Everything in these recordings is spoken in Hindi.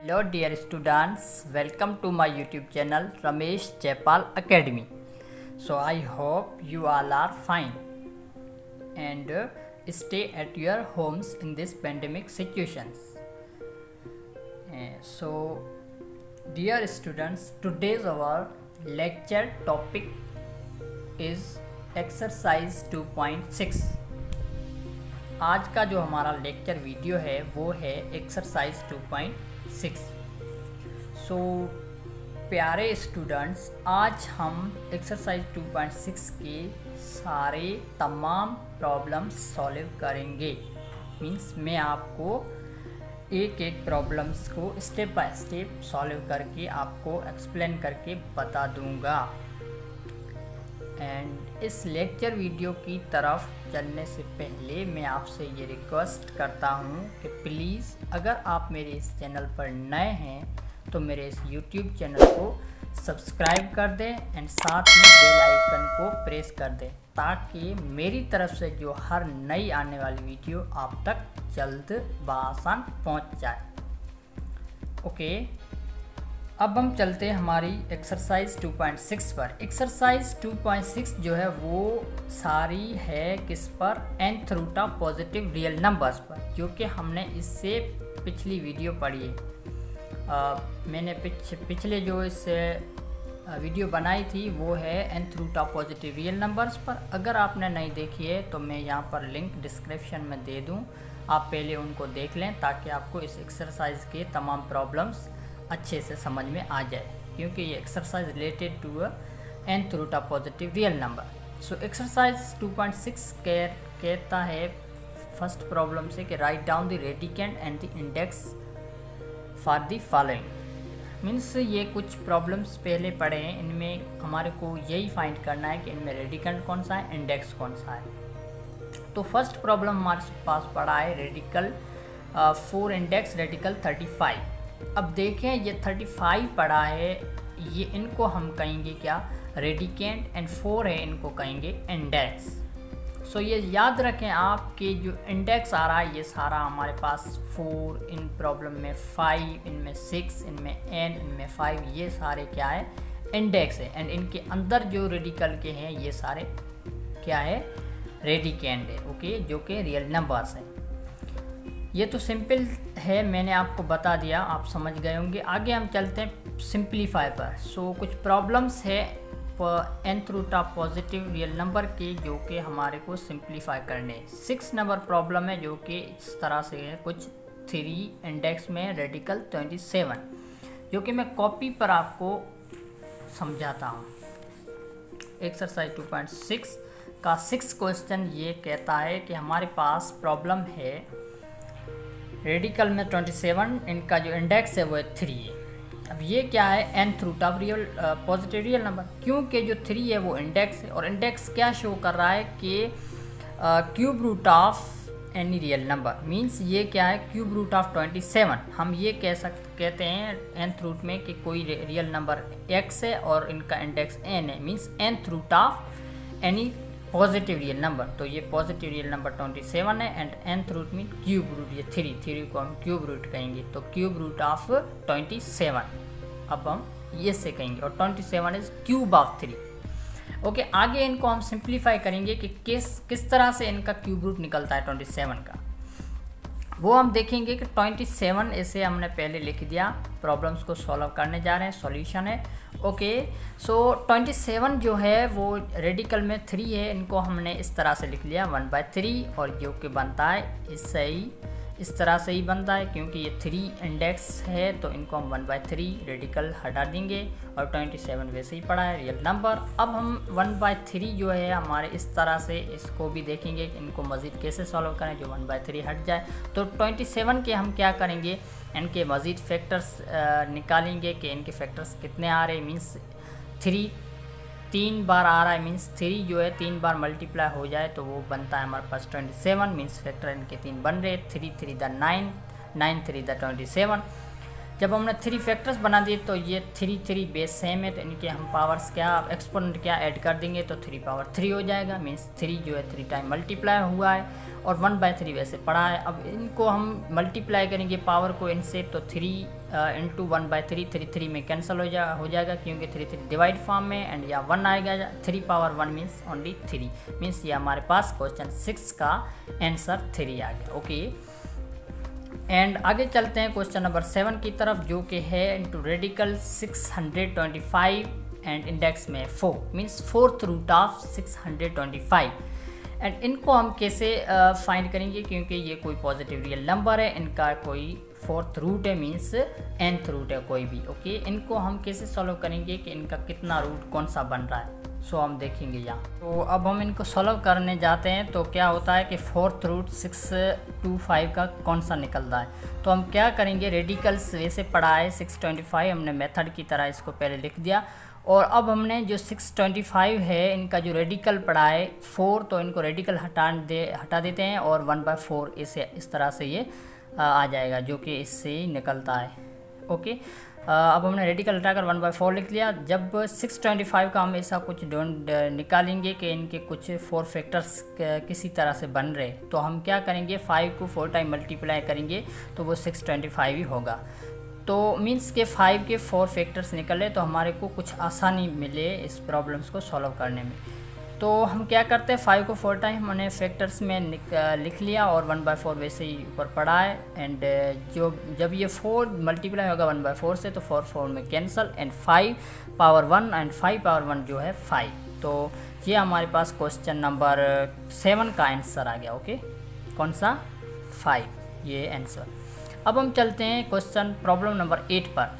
Hello dear students, welcome to my YouTube channel Ramesh Jaipal Academy. So I hope you all are fine and stay at your homes in this pandemic situations. So dear students, today's our lecture topic is exercise 2.6. आज का जो हमारा लेक्चर वीडियो है वो है एक्सरसाइज 2.6। सो प्यारे स्टूडेंट्स, आज हम एक्सरसाइज 2.6 के सारे तमाम प्रॉब्लम्स सॉल्व करेंगे। मीन्स मैं आपको एक एक प्रॉब्लम्स को स्टेप बाय स्टेप सॉल्व करके आपको एक्सप्लेन करके बता दूंगा। एंड इस लेक्चर वीडियो की तरफ चलने से पहले मैं आपसे ये रिक्वेस्ट करता हूँ कि प्लीज़ अगर आप मेरे इस चैनल पर नए हैं तो मेरे इस YouTube चैनल को सब्सक्राइब कर दें एंड साथ ही बेल आइकन को प्रेस कर दें ताकि मेरी तरफ से जो हर नई आने वाली वीडियो आप तक जल्द बासान पहुँच जाए। ओके, अब हम चलते हैं हमारी एक्सरसाइज 2.6 पर। एक्सरसाइज 2.6 जो है वो सारी है किस पर, nth root of positive real numbers पर, जो कि हमने इससे पिछली वीडियो पढ़ी है। मैंने पिछले जो इस वीडियो बनाई थी वो है nth root of positive real numbers पर। अगर आपने नहीं देखी है तो मैं यहाँ पर लिंक डिस्क्रिप्शन में दे दूँ, आप पहले उनको देख लें ताकि आपको इस एक्सरसाइज के तमाम प्रॉब्लम्स अच्छे से समझ में आ जाए, क्योंकि ये exercise related to nth root of positive real number. So exercise 2.6 कहता है फर्स्ट प्रॉब्लम से कि write down the radicand and the index for the following. Means ये कुछ प्रॉब्लम्स पहले पढ़े हैं, इनमें हमारे को यही फाइंड करना है कि इनमें रेडिकेंट कौन सा है, इंडेक्स कौन सा है। तो फर्स्ट प्रॉब्लम हमारे पास पड़ा है रेडिकल 4 इंडेक्स रेडिकल 35। अब देखें ये 35 पड़ा है, ये इनको हम कहेंगे क्या, रेडिकेंट, एंड 4 है इनको कहेंगे इंडेक्स। सो ये याद रखें आप कि जो इंडेक्स आ रहा है ये सारा हमारे पास 4, इन प्रॉब्लम में 5, इनमें 6, इनमें n, इनमें 5, ये सारे क्या है, इंडेक्स है। एंड इनके अंदर जो रेडिकल के हैं ये सारे क्या है, रेडिकेंट है। ओके, जो कि रियल नंबर्स हैं। ये तो सिंपल है, मैंने आपको बता दिया, आप समझ गए होंगे। आगे हम चलते हैं सिंप्लीफाई पर। सो कुछ प्रॉब्लम्स है nth root of positive real number के जो कि हमारे को सिंप्लीफाई करने। 6 नंबर प्रॉब्लम है जो कि इस तरह से है, कुछ 3 इंडेक्स में रेडिकल 27, जो कि मैं कॉपी पर आपको समझाता हूँ। एक्सरसाइज 2.6 का 6 क्वेश्चन ये कहता है कि हमारे पास प्रॉब्लम है रेडिकल में 27, इनका जो इंडेक्स है वो है 3 है। अब ये क्या है, nth root of real positive real number, क्योंकि जो 3 है वो इंडेक्स है और इंडेक्स क्या शो कर रहा है कि cube root of any real number. Means ये क्या है, क्यूब रूट ऑफ 27। हम ये कहते हैं nth रूट में कि कोई रियल नंबर x है और इनका इंडेक्स n है। Means nth root of any positive real number, तो ये पॉजिटिव रियल नंबर 27 है and nth root mean cube root, ये 3 को हम क्यूब रूट कहेंगे, तो क्यूब रूट ऑफ 27 अब हम ये से कहेंगे, और 27 इज क्यूब ऑफ 3। ओके, आगे इनको हम सिंप्लीफाई करेंगे कि किस तरह से इनका क्यूब रूट निकलता है 27 का, वो हम देखेंगे कि 27 ऐसे हमने पहले लिख दिया। प्रॉब्लम्स को सॉल्व करने जा रहे हैं, सॉल्यूशन है। ओके, सो 27 जो है वो रेडिकल में 3 है, इनको हमने इस तरह से लिख लिया 1/3, और जो कि बनता है इससे ही, इस तरह से ही बनता है क्योंकि ये 3 इंडेक्स है, तो इनको हम 1/3 रेडिकल हटा देंगे और 27 वैसे ही पड़ा है रियल नंबर। अब हम 1/3 जो है हमारे इस तरह से इसको भी देखेंगे कि इनको मज़ीद कैसे सॉल्व करें जो 1/3 हट जाए। तो 27 के हम क्या करेंगे, इनके मज़ीद फैक्टर्स निकालेंगे कि इनके फैक्टर्स कितने आ रहे हैं। मीन्स 3 बार आ रहा है, मीन्स 3 जो है 3 बार मल्टीप्लाई हो जाए तो वो बनता है हमारे पास 27। मीन्स फैक्टर इनके 3 बन रहे, 3 3 द 9, 9 3 द 27। जब हमने 3 फैक्टर्स बना दिए तो ये 3 बेस सेम है, तो इनके हम पावर्स क्या एक्सपोनेंट क्या ऐड कर देंगे तो 3 पावर 3 हो जाएगा। मीन्स 3 जो है 3 टाइम मल्टीप्लाई हुआ है और 1/3 वैसे पड़ा है। अब इनको हम मल्टीप्लाई करेंगे पावर को इनसे, तो 3 इंटू 1/3 3 में कैंसिल हो जाएगा क्योंकि 3 डिवाइड फॉर्म में, एंड या 1 आएगा। 3 पावर 1 मीन्स ओनली 3, मीन्स ये हमारे पास क्वेश्चन 6 का आंसर 3 आ गया। ओके, एंड आगे चलते हैं क्वेश्चन नंबर 7 की तरफ, जो कि है इंटू रेडिकल 625 एंड इंडेक्स में 4 means 4th root of 625। And इनको हम कैसे फाइंड करेंगे, क्योंकि ये कोई पॉजिटिव रियल नंबर है, इनका कोई 4th रूट है, मीन्स nth रूट है कोई भी। ओके, इनको हम कैसे सॉल्व करेंगे कि इनका कितना रूट कौन सा बन रहा है, सो हम देखेंगे यहाँ। तो अब हम इनको सॉल्व करने जाते हैं, तो क्या होता है कि 4th रूट 625 का कौन सा निकल रहा है। तो हम क्या करेंगे, रेडिकल्स वैसे पढ़ा है 625, हमने मेथड की तरह इसको पहले लिख दिया, और अब हमने जो 625 है इनका जो रेडिकल पढ़ा है 4, तो इनको रेडिकल हटा देते हैं और 1/4 इसे इस तरह से ये आ जाएगा, जो कि इससे ही निकलता है। ओके, अब हमने रेडिकल हटाकर 1/4 लिख लिया। जब 625 का हम ऐसा कुछ निकालेंगे कि इनके कुछ 4 फैक्टर्स किसी तरह से बन रहे, तो हम क्या करेंगे, 5 को 4 टाइम मल्टीप्लाई करेंगे तो वो 625 ही होगा। तो मीन्स के 5 के 4 फैक्टर्स निकले, तो हमारे को कुछ आसानी मिले इस प्रॉब्लम्स को सॉल्व करने में। तो हम क्या करते हैं, 5 को 4 टाइम हमने फैक्टर्स में लिख लिया और 1/4 वैसे ही ऊपर पड़ा है। एंड जब ये 4 मल्टीप्लाई होगा 1/4 से, तो 4 में cancel, and 5 power 1 and 5 power 1 जो है 5। तो ये हमारे पास क्वेश्चन नंबर 7 का आंसर आ गया। ओके, कौन सा, 5 ये आंसर। अब हम चलते हैं क्वेश्चन प्रॉब्लम नंबर 8 पर,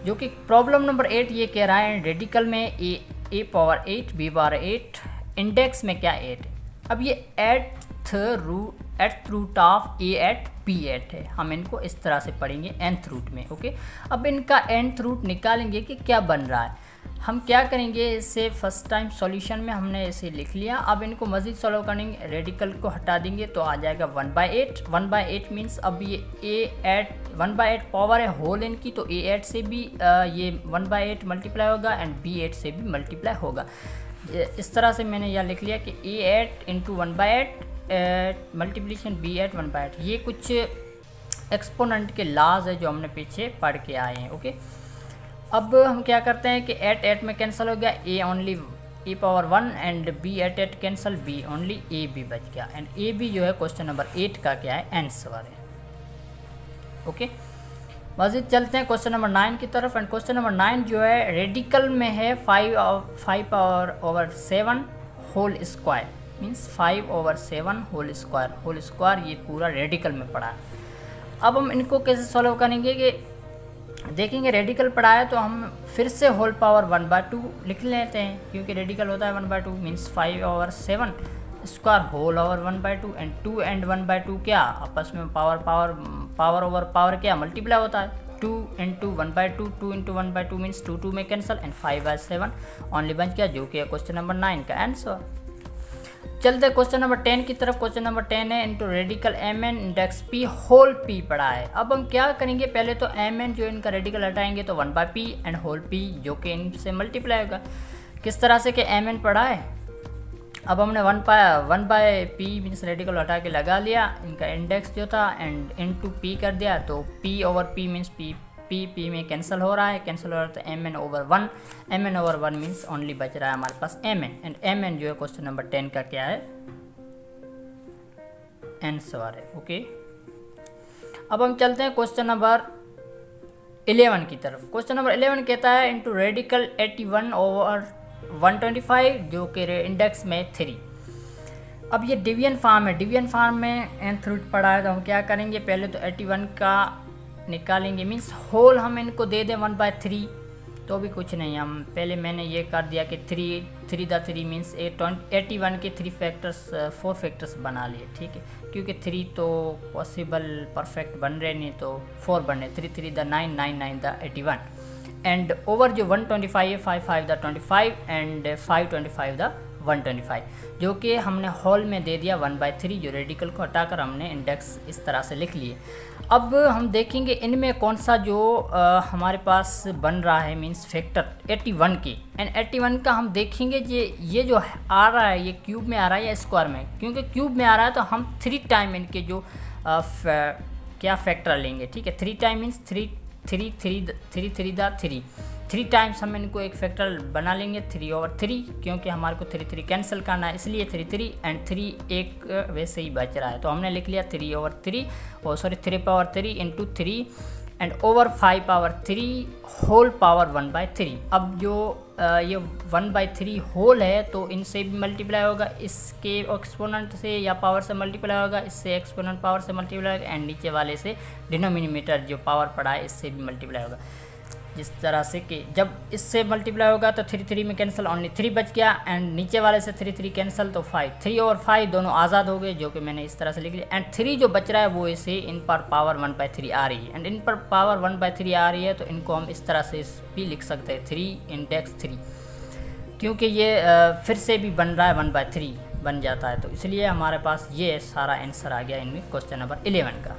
जो कि प्रॉब्लम नंबर 8 ये कह रहा है रेडिकल में a power 8 b power 8 index में क्या 8। अब ये eighth root of a eight b eight है, हम इनको इस तरह से पढ़ेंगे nth रूट में। ओके, अब इनका nth रूट निकालेंगे कि क्या बन रहा है। हम क्या करेंगे, इससे फर्स्ट टाइम सॉल्यूशन में हमने इसे लिख लिया। अब इनको मज़ीद सॉल्व करेंगे, रेडिकल को हटा देंगे तो आ जाएगा 1/8। 1/8 मीन्स अब ये a एट 1/8 पावर है होल इनकी, तो a एट से भी ये 1/8 मल्टीप्लाई होगा एंड b एट से भी मल्टीप्लाई होगा। इस तरह से मैंने यह लिख लिया कि a eight into 1/8 multiplication b eight 1/8। ये कुछ एक्सपोनेंट के लाज है जो हमने पीछे पढ़ के आए हैं। ओके, अब हम क्या करते हैं कि 8 में कैंसिल हो गया, a only a power 1 and b 8 cancel, b only a b बच गया, एंड a b जो है क्वेश्चन नंबर 8 का क्या है, आंसर है। ओके, मज़ीद चलते हैं क्वेश्चन नंबर 9 की तरफ। एंड क्वेश्चन नंबर 9 जो है रेडिकल में है 5 power over 7 whole square, means 5 over 7 whole square ये पूरा रेडिकल में पड़ा है। अब हम इनको कैसे सॉल्व करेंगे कि देखेंगे, रेडिकल पढ़ा है तो हम फिर से होल पावर 1/2 लिख लेते हैं, क्योंकि रेडिकल होता है 1/2 means 5 over 7 square whole over 1/2, and 2 and 1/2 क्या आपस में पावर ओवर पावर क्या मल्टीप्लाई होता है, 2 इंटू 1/2, 2 इंटू 1/2 मीन्स 2 में कैंसिल, एंड 5/7 ओनली बच गया, जो कि है क्वेश्चन नंबर 9 का आंसर। चलते क्वेश्चन नंबर 10 की तरफ। क्वेश्चन नंबर 10 है into radical mn index p whole p पड़ा है। अब हम क्या करेंगे, पहले तो mn जो इनका रेडिकल हटाएंगे तो 1/p एंड होल p जो कि इनसे मल्टीप्लाई होगा। किस तरह से कि mn पड़ा है, अब हमने 1/p मीन्स रेडिकल हटा के लगा लिया, इनका इंडेक्स जो था एंड इंटू p कर दिया, तो p over p means p में कैंसिल हो रहा है, कैंसिल हो रहा है तो mn ओवर 1 मीन्स ओनली बच रहा है हमारे पास mn, एंड mn जो है क्वेश्चन नंबर 10 का क्या है, आंसर है। ओके, अब हम चलते हैं क्वेश्चन नंबर 11 की तरफ। क्वेश्चन नंबर 11 कहता है इंटू रेडिकल 81 ओवर 125 जो कि इंडेक्स में 3। अब ये डिवीजन फॉर्म है, डिवीजन फॉर्म में nth रूट पड़ा है, तो हम क्या करेंगे, पहले तो 81 का निकालेंगे, मीन्स होल हम इनको दे दें 1/3, तो भी कुछ नहीं, हम पहले मैंने ये कर दिया कि 3 मीन्स 81 के 4 फैक्टर्स बना लिए, ठीक है, क्योंकि 3 तो पॉसिबल परफेक्ट बन रहे नहीं, तो 4 बन रहे, 3 द 9 9 9 द 81, एंड ओवर जो 125 है 5 द 25 एंड 5 द 125, जो कि हमने होल में दे दिया 1/3, जो रेडिकल को हटाकर हमने इंडेक्स इस तरह से लिख लिए। अब हम देखेंगे इनमें कौन सा जो हमारे पास बन रहा है मींस फैक्टर 81 की, एंड 81 का हम देखेंगे ये जो आ रहा है ये क्यूब में आ रहा है या स्क्वायर में। क्योंकि क्यूब में आ रहा है तो हम 3 टाइम इनके जो क्या फैक्टर लेंगे, ठीक है। 3 टाइम मीन्स 3 टाइम्स हम इनको एक फैक्टर बना लेंगे 3/3, क्योंकि हमारे को 3 कैंसिल करना है, इसलिए 3 एंड 3 एक वैसे ही बच रहा है, तो हमने लिख लिया 3/3 और sorry 3/3 into 3 and over 5/3 whole power 1/3। अब जो ये 1/3 होल है तो इनसे भी मल्टीप्लाई होगा, इसके एक्सपोनेंट से या पावर से मल्टीप्लाई होगा, इससे एक्सपोनेंट पावर से मल्टीप्लाई होगा, एंड नीचे वाले से डिनोमिनेटर जो पावर पड़ा है इससे भी मल्टीप्लाई होगा। जिस तरह से कि जब इससे मल्टीप्लाई होगा तो 3 में कैंसिल, ओनली 3 बच गया, एंड नीचे वाले से 3 कैंसिल तो 5, 3/5 दोनों आज़ाद हो गए, जो कि मैंने इस तरह से लिख लिया। एंड 3 जो बच रहा है वो इसे इन पर पावर 1/3 आ रही है, एंड इन पर पावर 1/3 आ रही है तो इनको हम इस तरह से भी लिख सकते हैं 3 इंडेक्स 3, क्योंकि ये फिर से भी बन रहा है 1/3 बन जाता है, तो इसलिए हमारे पास ये सारा आंसर आ गया इनमें क्वेश्चन नंबर 11 का।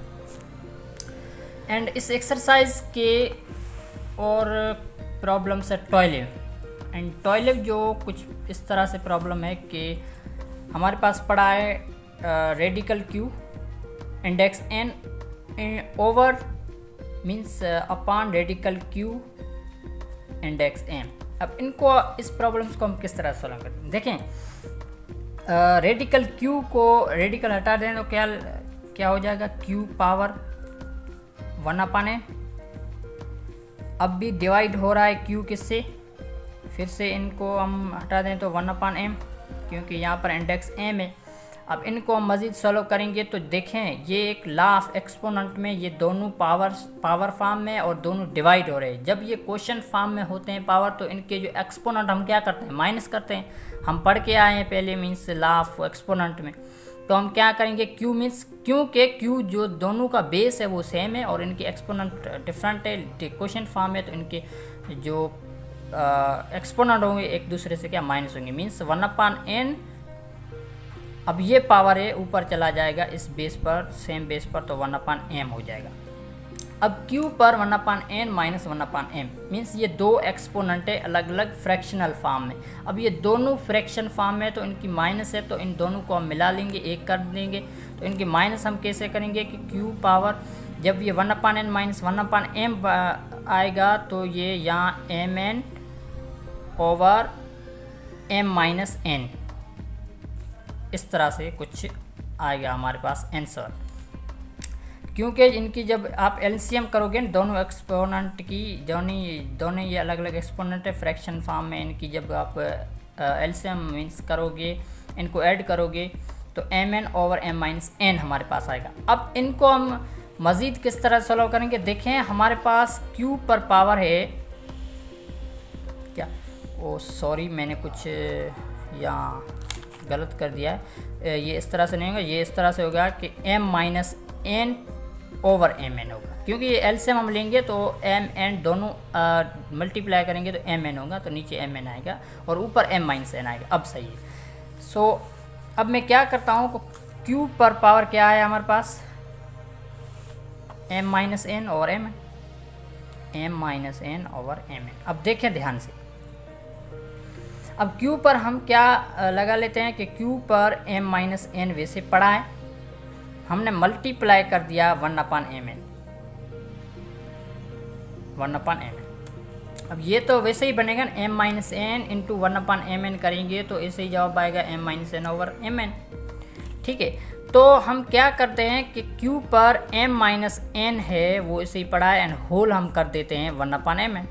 एंड इस एक्सरसाइज के और प्रॉब्लम्स है 12, एंड 12 जो कुछ इस तरह से प्रॉब्लम है कि हमारे पास पड़ा है radical Q index N over means upon radical Q index M. अब इनको इस प्रॉब्लम्स को हम किस तरह सॉल्व करते हैं, देखें रेडिकल क्यू को रेडिकल हटा दें तो क्या हो जाएगा, क्यू पावर 1/n। अब भी डिवाइड हो रहा है क्यू किससे, फिर से इनको हम हटा दें तो 1/m, क्योंकि यहाँ पर इंडेक्स m है। अब इनको हम मज़ीद सॉल्व करेंगे तो देखें ये एक लॉ ऑफ एक्सपोनेंट में ये दोनों पावर फॉर्म में और दोनों डिवाइड हो रहे हैं। जब ये क्वेश्चन फॉर्म में होते हैं पावर तो इनके जो एक्सपोनेंट हम क्या करते हैं, माइनस करते हैं। हम पढ़ के आए हैं पहले मीन्स लॉ ऑफ एक्सपोनेंट में, तो हम क्या करेंगे क्यू मीन्स क्योंकि क्यू जो दोनों का बेस है वो सेम है और इनके एक्सपोनेंट डिफरेंट है, क्वेश्चन फॉर्म है, तो इनके जो एक्सपोनेंट होंगे एक दूसरे से क्या माइनस होंगे, मीन्स 1/n। अब ये पावर है ऊपर चला जाएगा इस बेस पर, सेम बेस पर, तो 1/m हो जाएगा। अब q पर 1/n माइनस 1/m मीन्स ये दो एक्सपोनेंट है अलग अलग फ्रैक्शनल फॉर्म में। अब ये दोनों फ्रैक्शन फॉर्म में तो इनकी माइनस है, तो इन दोनों को हम मिला लेंगे, एक कर देंगे। तो इनकी माइनस हम कैसे करेंगे कि q पावर जब ये 1/n माइनस 1/m आएगा तो ये यहाँ mn over m minus n, इस तरह से कुछ आएगा हमारे पास आंसर। क्योंकि इनकी जब आप एलसीएम करोगे दोनों एक्सपोनेंट की, दोनों ये अलग अलग एक्सपोनेंट है फ्रैक्शन फॉर्म में, इनकी जब आप एलसीएम मीन्स करोगे, इनको ऐड करोगे तो mn over m minus n हमारे पास आएगा। अब इनको हम मज़ीद किस तरह सॉल्व करेंगे, देखें हमारे पास q पर पावर है क्या, ओ सॉरी मैंने कुछ यहाँ गलत कर दिया है, ये इस तरह से नहीं होगा, ये इस तरह से होगा कि m minus n over mn होगा, क्योंकि ये एलसीएम हम लेंगे तो mn दोनों मल्टीप्लाई करेंगे तो mn होगा, तो नीचे mn आएगा और ऊपर m माइनस n आएगा। अब सही है। सो अब मैं क्या करता हूँ, q पर पावर क्या है हमारे पास, m minus n over mn, m minus n over mn। अब देखें ध्यान से, अब q पर हम क्या लगा लेते हैं कि q पर m माइनस n वैसे पड़ा है, हमने मल्टीप्लाई कर दिया 1/mn, 1/mn। अब ये तो वैसे ही बनेगा m minus n into 1/mn करेंगे तो ऐसे ही जवाब आएगा m minus n over mn, ठीक है। तो हम क्या करते हैं कि q पर m माइनस n है वो ऐसे ही पड़ा है, एंड होल हम कर देते हैं 1/mn।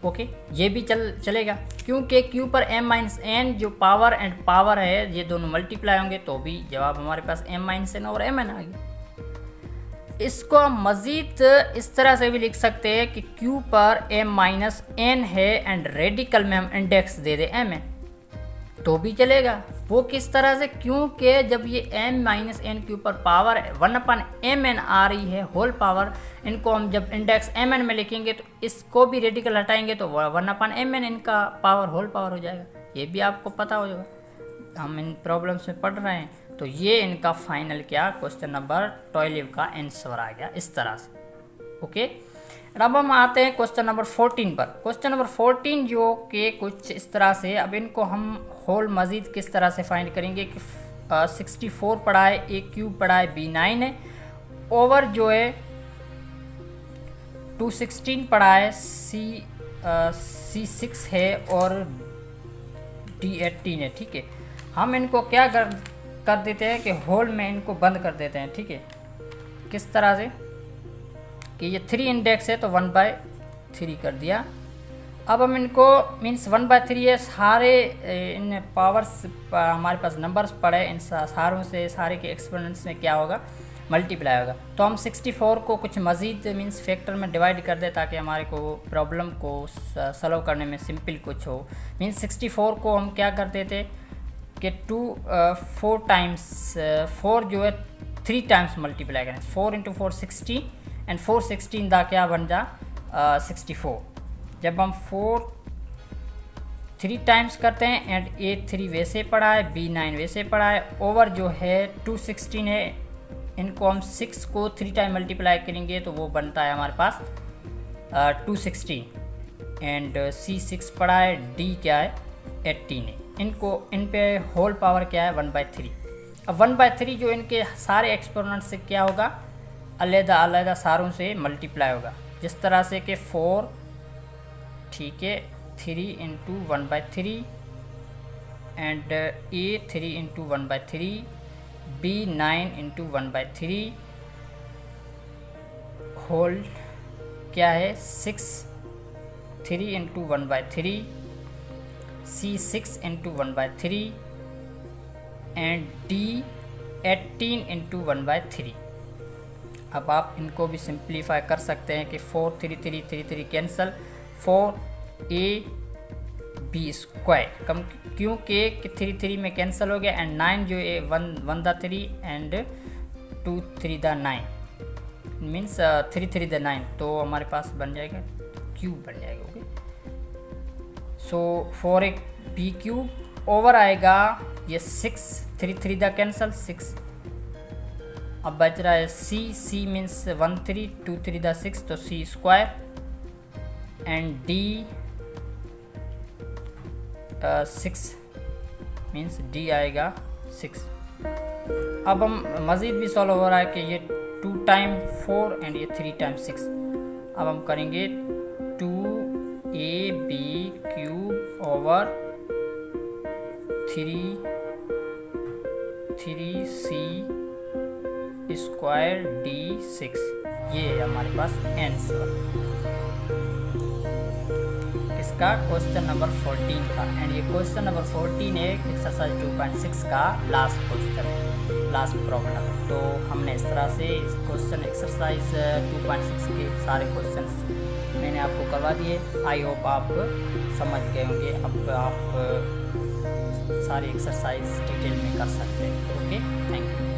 ओके, ये भी चलेगा, क्योंकि q पर m माइनस n जो पावर एंड पावर है ये दोनों मल्टीप्लाई होंगे तो भी जवाब हमारे पास m minus n over mn आ गया। इसको हम मज़ीद इस तरह से भी लिख सकते हैं कि q पर m माइनस n है एंड रेडिकल में हम इंडेक्स दे दें mn तो भी चलेगा। वो किस तरह से, क्योंकि जब ये m माइनस n के ऊपर पावर 1/mn आ रही है होल पावर, इनको हम जब इंडेक्स mn में लिखेंगे तो इसको भी रेडिकल हटाएंगे तो 1/mn इनका पावर होल पावर हो जाएगा। ये भी आपको पता हो जाएगा। हम इन प्रॉब्लम्स में पढ़ रहे हैं। तो ये इनका फाइनल क्या क्वेश्चन नंबर 12 का आंसर आ गया इस तरह से। ओके, अब हम आते हैं क्वेश्चन नंबर 14 पर। क्वेश्चन नंबर 14 जो कि कुछ इस तरह से, अब इनको हम होल मज़ीद किस तरह से फाइंड करेंगे कि 64 पढ़ा है, ए क्यूब पढ़ा है, B9 है, ओवर जो है 216 पढ़ा है, C6 है और D18 है। ठीक है, हम इनको क्या कर देते हैं कि होल में इनको बंद कर देते हैं। ठीक है, किस तरह से कि ये 3 इंडेक्स है तो 1/3 कर दिया। अब हम इनको मीन्स 1/3 है, सारे इन पावर्स हमारे पास नंबर्स पड़े, इन सारों से सारे के एक्सपोनेंट्स में क्या होगा, मल्टीप्लाई होगा। तो हम 64 को कुछ मज़ीद मीन्स फैक्टर में डिवाइड कर दें ताकि हमारे को प्रॉब्लम को सॉल्व करने में सिंपल कुछ हो। मीन्स 64 को हम क्या कर देते कि 4 टाइम्स 4 जो है 3 टाइम्स मल्टीप्लाई करें, 4 × 4 60 एंड 4 16 दा क्या बन जा 64। जब हम 4 3 टाइम्स करते हैं एंड A3 वैसे पड़ा है, B9 वैसे पड़ा है, ओवर जो है 216 है, इनको हम 6 को 3 टाइम मल्टीप्लाई करेंगे तो वो बनता है हमारे पास 216 एंड C6 पड़ा है, D क्या है 18 है। इन पे होल पावर क्या है 1/3। अब 1/3 जो इनके सारे एक्सपोनेंट से क्या होगा, अलग-अलग सारों से मल्टीप्लाई होगा, जिस तरह से कि 4 ठीक है 3 × 1/3 एंड A3 × 1/3, B9 × 1/3, होल क्या है 6 3 × 1/3, C6 × 1/3 एंड D18 × 1/3। अब आप इनको भी सिंप्लीफाई कर सकते हैं कि 4 3 3 3 3 कैंसल, 4AB² कम, क्योंकि 3 3 में कैंसिल हो गया एंड 9 जो है 1 दा 3 एंड 2 3 दा 9 मीन्स 3 3 दा 9, तो हमारे पास बन जाएगा क्यूब बन जाएगा। ओके, सो 4AB³ ओवर आएगा ये 6 3 3 दा कैंसल 6। अब बच रहा है C मीन्स 1 3 2 3 दा 6 तो C² and D 6 means D आएगा 6। अब हम मज़ीद भी सॉल्व हो रहा है कि ये 2 टाइम 4 एंड ये 3 टाइम 6। अब हम करेंगे 2AB³ ओवर 3C² D6, ये है हमारे पास आंसर इसका क्वेश्चन नंबर 14 का। एंड ये क्वेश्चन नंबर 14 है एक्सरसाइज 2.6 का लास्ट क्वेश्चन, लास्ट प्रॉब्लम। तो हमने इस तरह से इस क्वेश्चन एक्सरसाइज 2.6 के सारे क्वेश्चंस मैंने आपको करवा दिए। आई होप आप समझ गए होंगे। अब आप सारी एक्सरसाइज डिटेल में कर सकते हैं। Okay, thank you.